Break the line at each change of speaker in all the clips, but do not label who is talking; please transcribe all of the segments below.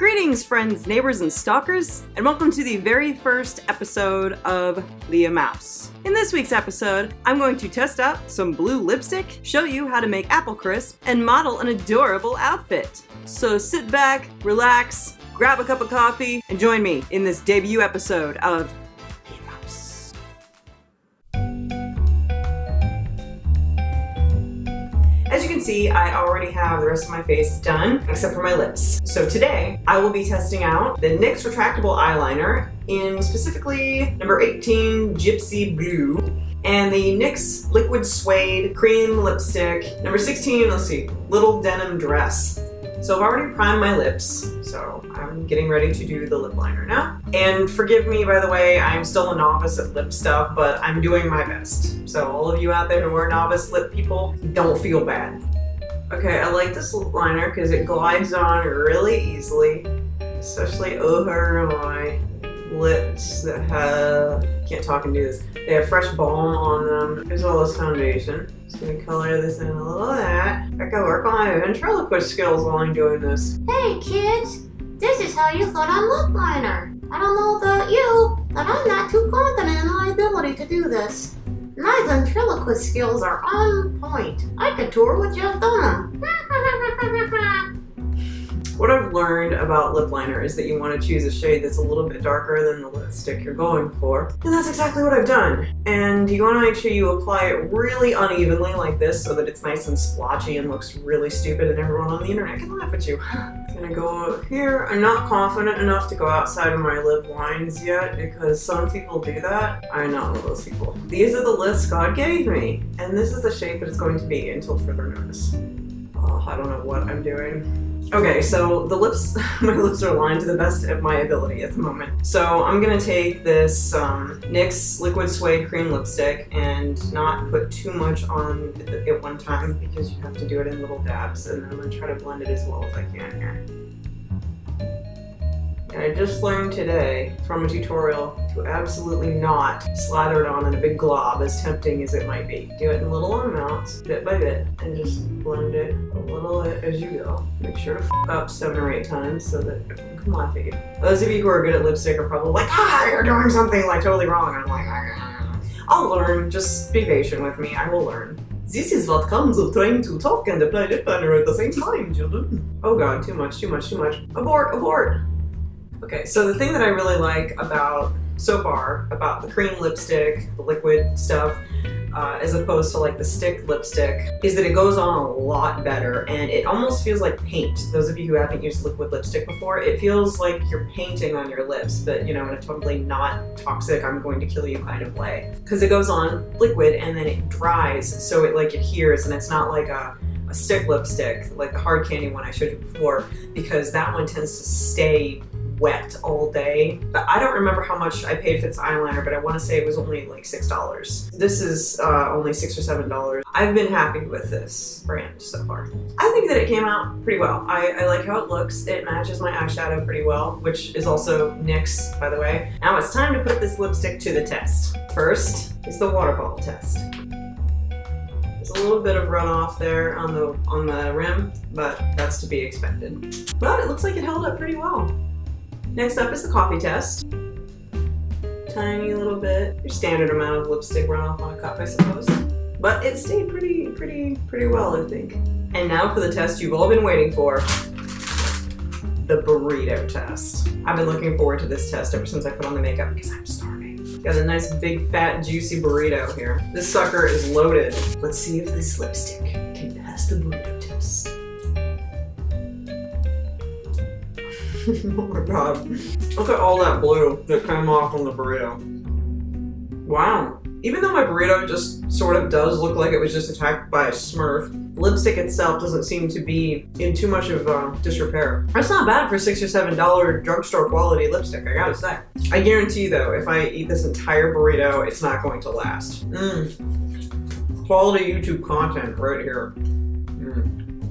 Greetings, friends, neighbors, and stalkers, and welcome to the very first episode of Leahmouse. In this week's episode, I'm going to test out some blue lipstick, show you how to make apple crisp, and model an adorable outfit. So sit back, relax, grab a cup of coffee, and join me in this debut episode of Leahmouse. As you can see, I already have the rest of my face done, except for my lips. So today, I will be testing out the NYX retractable eyeliner in specifically number 18, Gypsy Blue, and the NYX liquid suede cream lipstick, number 16, let's see, Little Denim Dress. So I've already primed my lips, so I'm getting ready to do the lip liner now. And forgive me, by the way, I'm still a novice at lip stuff, but I'm doing my best. So all of you out there who are novice lip people, don't feel bad. Okay, I like this lip liner because it glides on really easily, especially over my lips that have, can't talk and do this, they have fresh balm on them, as well as foundation. Just gonna color this in a little of that. I gotta work on my ventriloquist skills while I'm doing this.
Hey kids, this is how you put on lip liner. I don't know about you, but I'm not too confident in my ability to do this. My ventriloquist skills are on point. I could tour with just on them.
What I've learned about lip liner is that you want to choose a shade that's a little bit darker than the lipstick you're going for. And that's exactly what I've done. And you want to make sure you apply it really unevenly like this so that it's nice and splotchy and looks really stupid and everyone on the internet can laugh at you. I'm gonna go here. I'm not confident enough to go outside of my lip lines yet because some people do that. I'm not one of those people. These are the lips God gave me. And this is the shape that it's going to be until further notice. Oh, I don't know what I'm doing. Okay, so the lips, my lips are aligned to the best of my ability at the moment. So I'm gonna take this NYX liquid suede cream lipstick and not put too much on at one time because you have to do it in little dabs, and I'm gonna try to blend it as well as I can here. And I just learned today from a tutorial to absolutely not slather it on in a big glob, as tempting as it might be. Do it in little amounts, bit by bit, and just blend it a little as you go. Make sure to f up 7 or 8 times so that everyone can laugh at you. Those of you who are good at lipstick are probably like, you're doing something like totally wrong. I'm like, I'll learn, just be patient with me, I will learn. This is what comes of trying to talk and apply lip liner at the same time, children. Oh god, too much. Abort, abort! Okay, so the thing that I really like about, so far, about the cream lipstick, the liquid stuff, as opposed to like the stick lipstick, is that it goes on a lot better and it almost feels like paint. Those of you who haven't used liquid lipstick before, it feels like you're painting on your lips, but you know, in a totally not toxic, I'm going to kill you kind of way. Because it goes on liquid and then it dries, so it like adheres, and it's not like a stick lipstick, like the hard candy one I showed you before, because that one tends to stay wet all day. But I don't remember how much I paid for this eyeliner, but I want to say it was only like $6. This is only $6 or $7. I've been happy with this brand so far. I think that it came out pretty well. I like how it looks. It matches my eyeshadow pretty well, which is also NYX, by the way. Now it's time to put this lipstick to the test. First is the water bottle test. There's a little bit of runoff there on the rim, but that's to be expected. But it looks like it held up pretty well. Next up is the coffee test. Tiny little bit, your standard amount of lipstick runoff on a cup, I suppose. But it stayed pretty well, I think. And now for the test you've all been waiting for. The burrito test. I've been looking forward to this test ever since I put on the makeup because I'm starving. Got a nice big fat juicy burrito here. This sucker is loaded. Let's see if this lipstick can pass the burrito test. Oh my god. Look at all that blue that came off on the burrito. Wow. Even though my burrito just sort of does look like it was just attacked by a Smurf, lipstick itself doesn't seem to be in too much of disrepair. That's not bad for $6 or $7 drugstore quality lipstick, I gotta say. I guarantee though, if I eat this entire burrito, it's not going to last. Quality YouTube content right here.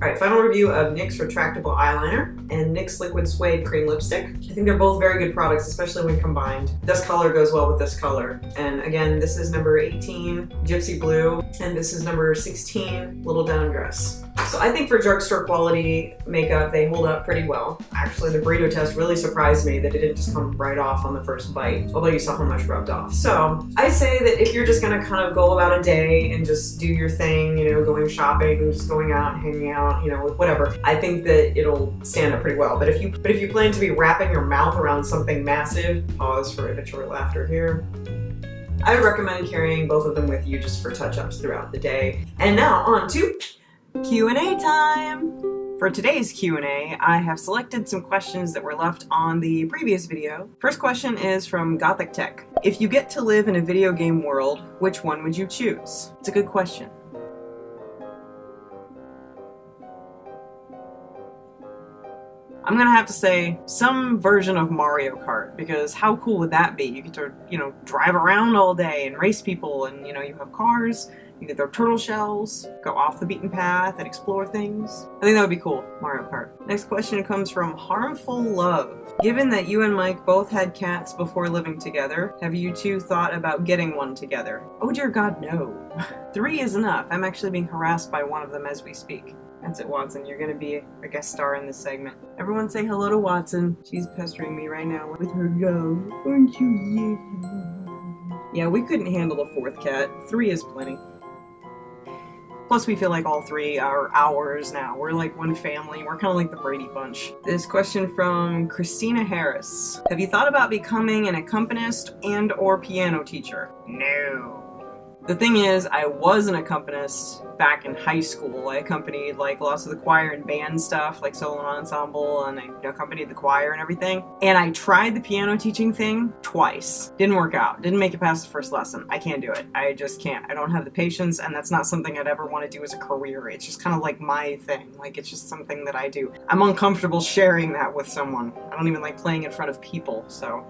Alright, final review of NYX retractable eyeliner and NYX liquid suede cream lipstick. I think they're both very good products, especially when combined. This color goes well with this color. And again, this is number 18, Gypsy Blue, and this is number 16, Little Denim Dress. So I think for drugstore quality makeup, they hold up pretty well. Actually, the burrito test really surprised me that it didn't just come right off on the first bite, although you saw how much rubbed off. So I say that if you're just gonna kind of go about a day and just do your thing, you know, going shopping, just going out, hanging out, you know, with whatever, I think that it'll stand up pretty well. But if you plan to be wrapping your mouth around something massive, pause for immature laughter here, I would recommend carrying both of them with you just for touch-ups throughout the day. And now on to Q&A time! For today's Q&A, I have selected some questions that were left on the previous video. First question is from Gothic Tech. If you get to live in a video game world, which one would you choose? It's a good question. I'm gonna have to say some version of Mario Kart, because how cool would that be? You get to, you know, drive around all day and race people, and, you know, you have cars, you get their turtle shells, go off the beaten path and explore things. I think that would be cool, Mario Kart. Next question comes from Harmful Love. Given that you and Mike both had cats before living together, have you two thought about getting one together? Oh dear God, no. 3 is enough. I'm actually being harassed by one of them as we speak. That's it, Watson. You're gonna be a guest star in this segment. Everyone say hello to Watson. She's pestering me right now with her love. Aren't you? Yeah, we couldn't handle a 4th cat. 3 is plenty. Plus, we feel like all 3 are ours now. We're like one family. We're kind of like the Brady Bunch. This question from Christina Harris. Have you thought about becoming an accompanist and or piano teacher? No. The thing is, I was an accompanist back in high school. I accompanied like lots of the choir and band stuff, like solo and ensemble, and I accompanied the choir and everything. And I tried the piano teaching thing twice. Didn't work out. Didn't make it past the first lesson. I can't do it. I just can't. I don't have the patience, and that's not something I'd ever want to do as a career. It's just kind of like my thing. Like, it's just something that I do. I'm uncomfortable sharing that with someone. I don't even like playing in front of people, so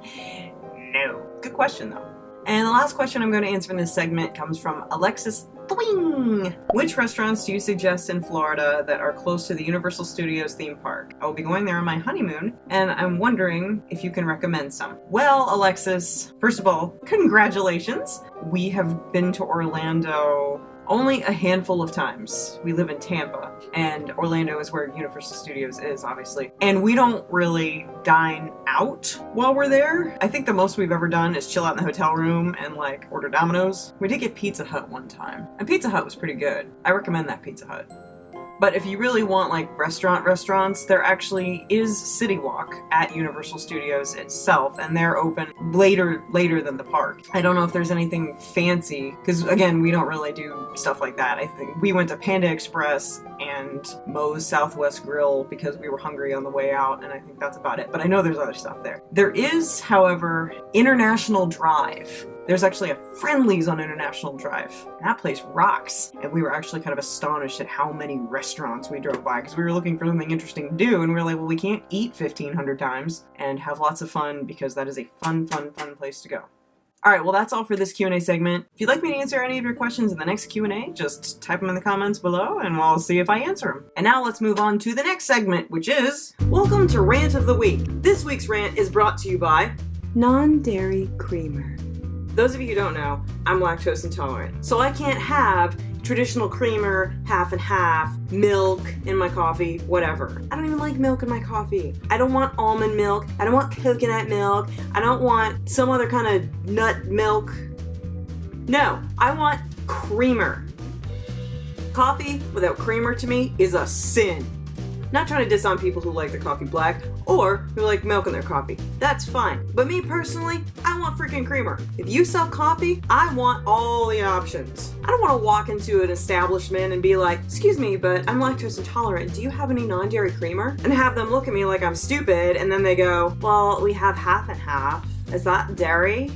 no. Good question, though. And the last question I'm going to answer in this segment comes from Alexis Thwing. Which restaurants do you suggest in Florida that are close to the Universal Studios theme park? I will be going there on my honeymoon, and I'm wondering if you can recommend some. Well, Alexis, first of all, congratulations. We have been to Orlando only a handful of times. We live in Tampa, and Orlando is where Universal Studios is, obviously. And we don't really dine out while we're there. I think the most we've ever done is chill out in the hotel room and like order Domino's. We did get Pizza Hut one time, and Pizza Hut was pretty good. I recommend that Pizza Hut. But if you really want like restaurants, there actually is City Walk at Universal Studios itself, and they're open later than the park. I don't know if there's anything fancy, because again, we don't really do stuff like that. I think we went to Panda Express and Moe's Southwest Grill because we were hungry on the way out, and I think that's about it. But I know there's other stuff there. There is, however, International Drive. There's actually a Friendly's on International Drive. That place rocks. And we were actually kind of astonished at how many restaurants we drove by, because we were looking for something interesting to do, and we were like, well, we can't eat 1,500 times and have lots of fun, because that is a fun place to go. Alright, well that's all for this Q&A segment. If you'd like me to answer any of your questions in the next Q&A, just type them in the comments below and we'll see if I answer them. And now let's move on to the next segment, which is... Welcome to Rant of the Week. This week's rant is brought to you by... Non-Dairy Creamer. Those of you who don't know, I'm lactose intolerant, so I can't have traditional creamer, half and half, milk in my coffee, whatever. I don't even like milk in my coffee. I don't want almond milk. I don't want coconut milk. I don't want some other kind of nut milk. No, I want creamer. Coffee without creamer to me is a sin. Not trying to diss on people who like their coffee black or who like milk in their coffee. That's fine. But me personally, I want freaking creamer. If you sell coffee, I want all the options. I don't want to walk into an establishment and be like, excuse me, but I'm lactose intolerant. Do you have any non-dairy creamer? And have them look at me like I'm stupid, and then they go, well, we have half and half. Is that dairy?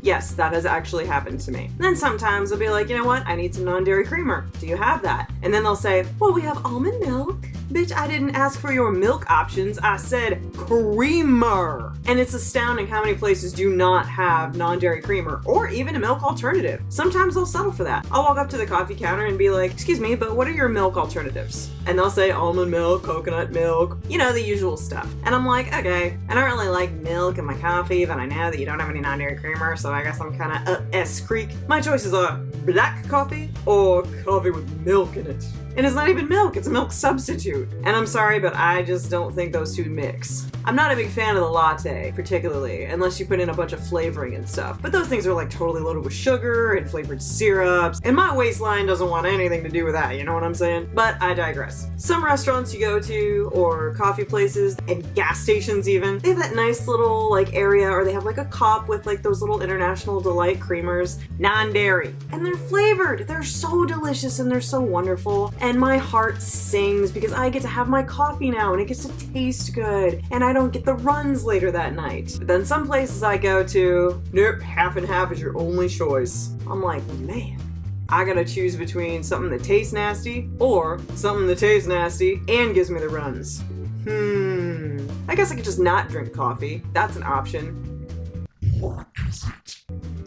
Yes, that has actually happened to me. And then sometimes I'll be like, you know what? I need some non-dairy creamer. Do you have that? And then they'll say, well, we have almond milk. Bitch, I didn't ask for your milk options. I said creamer. And it's astounding how many places do not have non-dairy creamer or even a milk alternative. Sometimes I'll settle for that. I'll walk up to the coffee counter and be like, excuse me, but what are your milk alternatives? And they'll say almond milk, coconut milk, you know, the usual stuff. And I'm like, okay, I don't really like milk in my coffee, but I know that you don't have any non-dairy creamer, so I guess I'm kind of S creek. My choices are black coffee or coffee with milk in it. And it's not even milk, it's a milk substitute. And I'm sorry, but I just don't think those two mix. I'm not a big fan of the latte, particularly, unless you put in a bunch of flavoring and stuff. But those things are like totally loaded with sugar and flavored syrups, and my waistline doesn't want anything to do with that, you know what I'm saying? But I digress. Some restaurants you go to, or coffee places, and gas stations even, they have that nice little like area, or they have like a cup with like those little International Delight creamers, non-dairy. And they're flavored, they're so delicious and they're so wonderful. And my heart sings because I get to have my coffee now and it gets to taste good and I don't get the runs later that night. But then some places I go to, nope, half and half is your only choice. I'm like, man, I gotta choose between something that tastes nasty or something that tastes nasty and gives me the runs. I guess I could just not drink coffee. That's an option.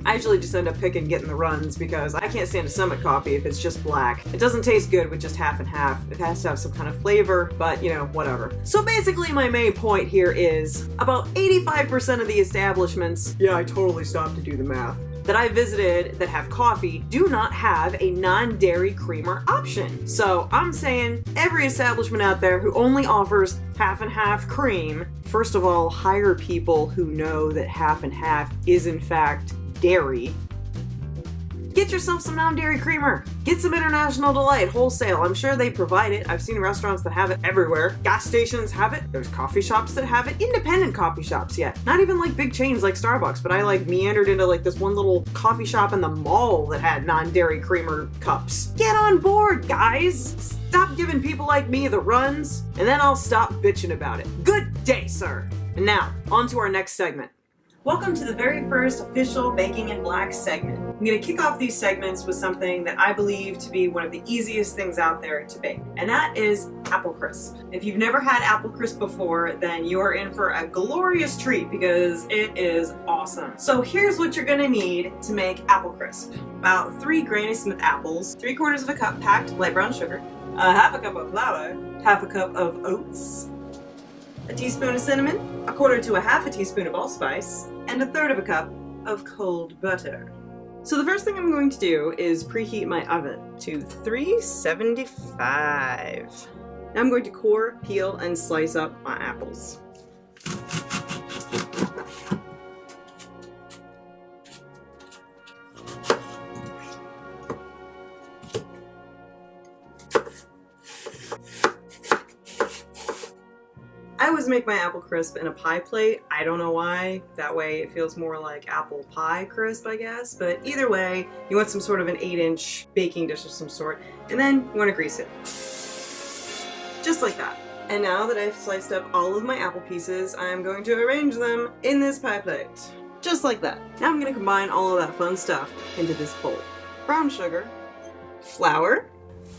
I usually just end up getting the runs because I can't stand a stomach coffee if it's just black. It doesn't taste good with just half and half. It has to have some kind of flavor, but you know, whatever. So basically my main point here is about 85% of the establishments, yeah, I totally stopped to do the math, that I visited that have coffee do not have a non-dairy creamer option. So I'm saying every establishment out there who only offers half and half cream, first of all, hire people who know that half and half is in fact dairy. Get yourself some non-dairy creamer. Get some International Delight wholesale. I'm sure they provide it. I've seen restaurants that have it everywhere. Gas stations have it. There's coffee shops that have it. Independent coffee shops yet. Not even like big chains like Starbucks, but I like meandered into like this one little coffee shop in the mall that had non-dairy creamer cups. Get on board, guys. Stop giving people like me the runs, and then I'll stop bitching about it. Good day, sir. And now, on to our next segment. Welcome to the very first official Baking in Black segment. I'm going to kick off these segments with something that I believe to be one of the easiest things out there to bake, and that is apple crisp. If you've never had apple crisp before, then you are in for a glorious treat because it is awesome. So here's what you're going to need to make apple crisp. About 3 Granny Smith apples, 3/4 of a cup packed light brown sugar, a half a cup of flour, half a cup of oats, a teaspoon of cinnamon, 1/4 to a half a teaspoon of allspice, and 1/3 of a cup of cold butter. So the first thing I'm going to do is preheat my oven to 375. Now I'm going to core, peel, and slice up my apples. I always make my apple crisp in a pie plate. I don't know why. That way it feels more like apple pie crisp, I guess. But either way, you want some sort of an 8-inch baking dish of some sort. And then you want to grease it. Just like that. And now that I've sliced up all of my apple pieces, I'm going to arrange them in this pie plate. Just like that. Now I'm going to combine all of that fun stuff into this bowl. Brown sugar, flour,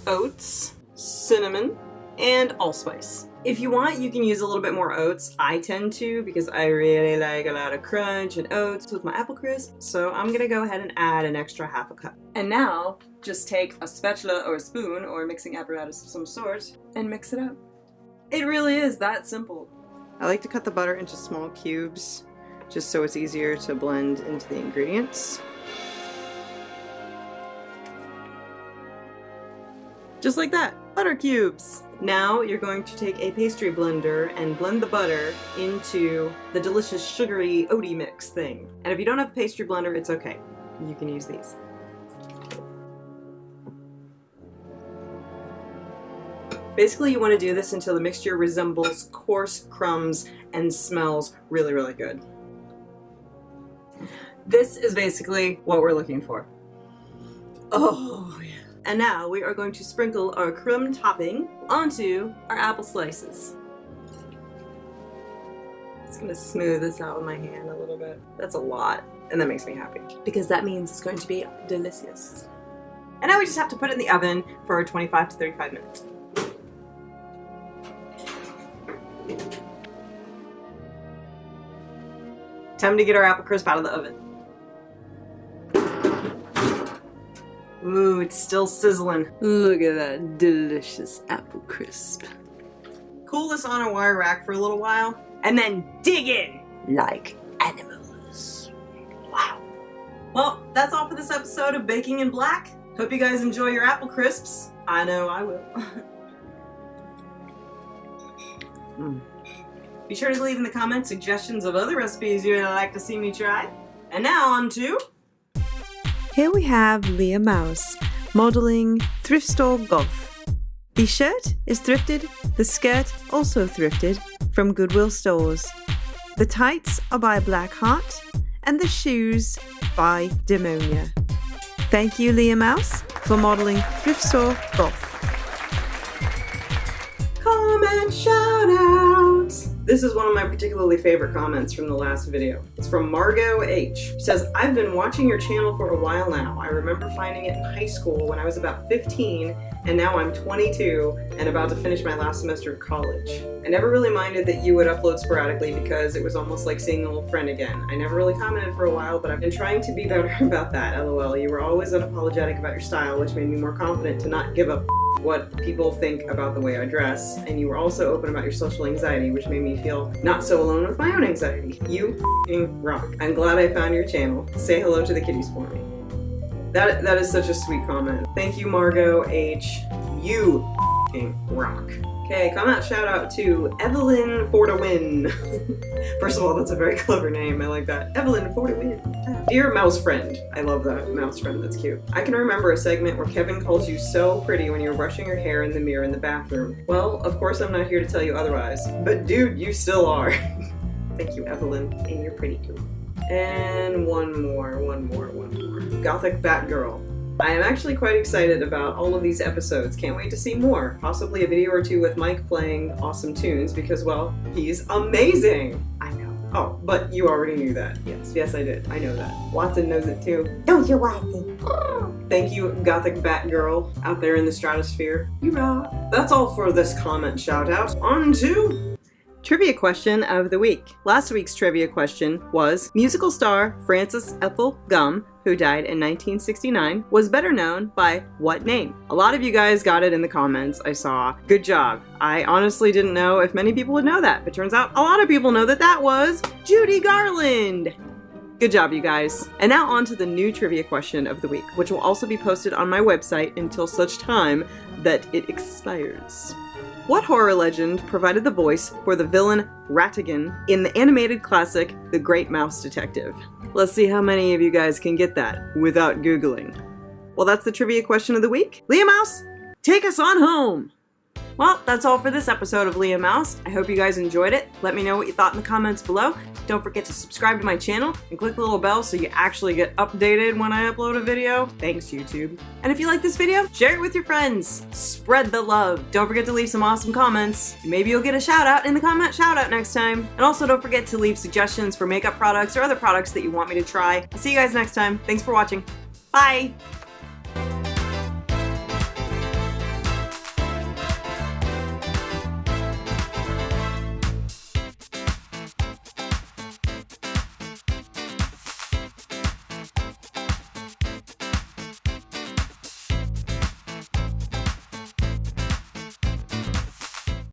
oats, cinnamon, and allspice. If you want, you can use a little bit more oats. I tend to because I really like a lot of crunch and oats with my apple crisp. So I'm gonna go ahead and add an extra half a cup. And now, just take a spatula or a spoon or a mixing apparatus of some sort and mix it up. It really is that simple. I like to cut the butter into small cubes just so it's easier to blend into the ingredients. Just like that, butter cubes. Now you're going to take a pastry blender and blend the butter into the delicious sugary oaty mix thing. And if you don't have a pastry blender, it's okay. You can use these. Basically, you want to do this until the mixture resembles coarse crumbs and smells really, really good. This is basically what we're looking for. Oh, yeah. And now we are going to sprinkle our crumb topping onto our apple slices. Just gonna smooth this out with my hand a little bit. That's a lot, and that makes me happy because that means it's going to be delicious. And now we just have to put it in the oven for 25 to 35 minutes. Time to get our apple crisp out of the oven. Ooh, it's still sizzling. Look at that delicious apple crisp. Cool this on a wire rack for a little while, and then dig in like animals. Wow. Well, that's all for this episode of Baking in Black. Hope you guys enjoy your apple crisps. I know I will. Be sure to leave in the comments suggestions of other recipes you'd like to see me try. And now on to...
Here we have Leahmouse modeling thrift store golf. The shirt is thrifted, the skirt also thrifted from Goodwill stores. The tights are by Black Heart and the shoes by Demonia. Thank you, Leahmouse, for modeling thrift store golf.
Comment shout outs! This is one of my particularly favorite comments from the last video. It's from Margot H. She says, I've been watching your channel for a while now. I remember finding it in high school when I was about 15, and now I'm 22 and about to finish my last semester of college. I never really minded that you would upload sporadically because it was almost like seeing an old friend again. I never really commented for a while, but I've been trying to be better about that, lol. You were always unapologetic about your style, which made me more confident to not give up what people think about the way I dress, and you were also open about your social anxiety, which made me feel not so alone with my own anxiety. You f***ing rock. I'm glad I found your channel. Say hello to the kitties for me. That is such a sweet comment. Thank you, Margot H. You f***ing rock. Okay, comment shout out to Evelyn for to win. First of all, that's a very clever name. I like that. Evelyn for to win. Dear mouse friend. I love that mouse friend. That's cute. I can remember a segment where Kevin calls you so pretty when you're brushing your hair in the mirror in the bathroom. Well, of course I'm not here to tell you otherwise. But dude, you still are. Thank you, Evelyn. And you're pretty too. And one more. Gothic Batgirl. I am actually quite excited about all of these episodes. Can't wait to see more. Possibly a video or two with Mike playing awesome tunes because, well, he's amazing! I know. Oh, but you already knew that. Yes, I did. I know that. Watson knows it too.
Don't you, Watson?
Thank you, Gothic Batgirl, out there in the stratosphere. You rock. That's all for this comment shout out. On to... Trivia question of the week. Last week's trivia question was, musical star Frances Ethel Gum, who died in 1969, was better known by what name? A lot of you guys got it in the comments I saw. Good job. I honestly didn't know if many people would know that, but turns out a lot of people know that that was Judy Garland. Good job, you guys. And now on to the new trivia question of the week, which will also be posted on my website until such time that it expires. What horror legend provided the voice for the villain Ratigan in the animated classic The Great Mouse Detective? Let's see how many of you guys can get that without Googling. Well, that's the trivia question of the week. Leahmouse, take us on home! Well, that's all for this episode of Leahmouse. I hope you guys enjoyed it. Let me know what you thought in the comments below. Don't forget to subscribe to my channel and click the little bell so you actually get updated when I upload a video. Thanks, YouTube. And if you like this video, share it with your friends. Spread the love. Don't forget to leave some awesome comments. Maybe you'll get a shout out in the comment shout out next time. And also don't forget to leave suggestions for makeup products or other products that you want me to try. I'll see you guys next time. Thanks for watching. Bye!